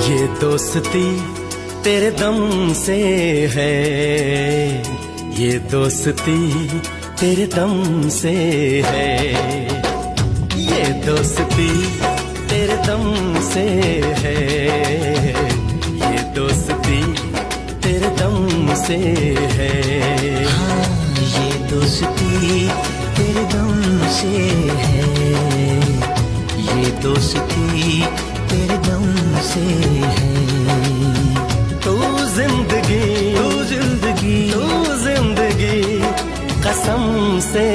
ये दोस्ती तेरे दम से है, ये दोस्ती तेरे दम से है, ये दोस्ती तेरे दम से है, ये दोस्ती तेरे दम से है। हाँ, ये दोस्ती तेरे दम से है, ये दोस्ती तेरे दम से है। तू जिंदगी, तू जिंदगी, तू जिंदगी कसम से